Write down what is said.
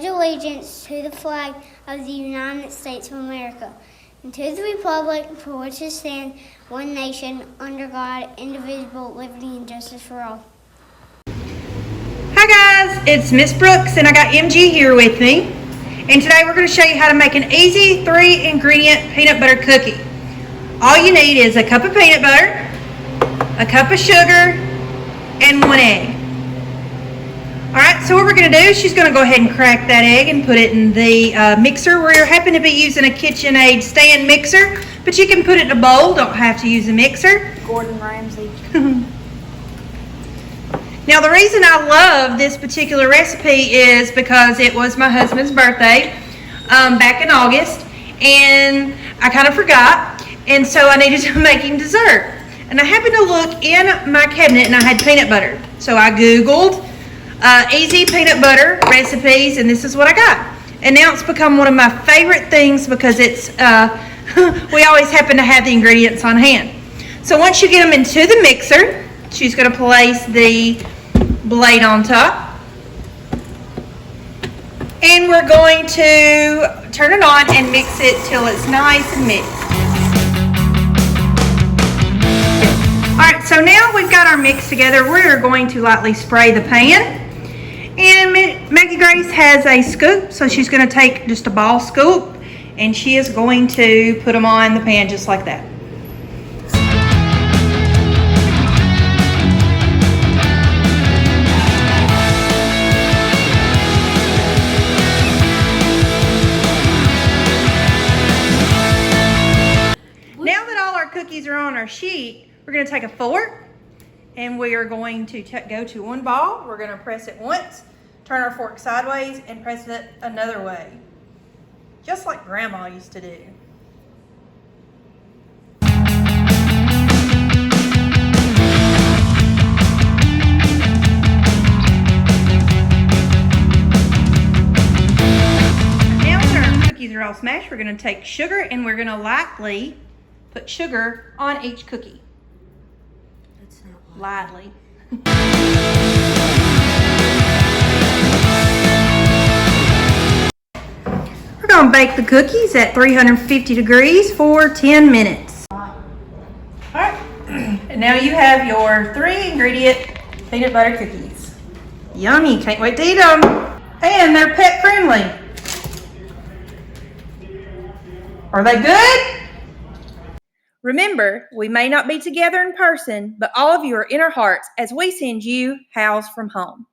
pledge allegiance to the flag of the United States of America and to the republic for which it stands, one nation, under God, indivisible, liberty and justice for all. Hi guys, it's Miss Brooks and I got MG here with me. And today we're going to show you how to make an easy 3-ingredient peanut butter cookie. All you need is a cup of peanut butter, a cup of sugar, and 1 egg. Alright, so what we're going to do, she's going to go ahead and crack that egg and put it in the mixer. We're happen to be using a KitchenAid stand mixer, but you can put it in a bowl, don't have to use a mixer. Gordon Ramsay. Now the reason I love this particular recipe is because it was my husband's birthday back in August, and I kind of forgot, and so I needed to make him dessert. And I happened to look in my cabinet and I had peanut butter. So I Googled easy peanut butter recipes, and this is what I got. And now it's become one of my favorite things because it's we always happen to have the ingredients on hand. So once you get them into the mixer, she's going to place the blade on top, and we're going to turn it on and mix it till it's nice and mixed. Alright, so now we've got our mix together. We're going to lightly spray the pan. And Maggie Grace has a scoop, so she's going to take just a ball scoop and she is going to put them on the pan just like that. Now that all our cookies are on our sheet, we're going to take a fork and we are going to go to one ball. We're going to press it once, turn our fork sideways, and press it another way. Just like Grandma used to do. Now that our cookies are all smashed, we're going to take sugar and we're going to lightly put sugar on each cookie. Lightly. We're going to bake the cookies at 350 degrees for 10 minutes. Alright, and now you have your 3-ingredient peanut butter cookies. Yummy, can't wait to eat them. And they're pet friendly. Are they good? Remember, we may not be together in person, but all of you are in our hearts as we send you Howls from home.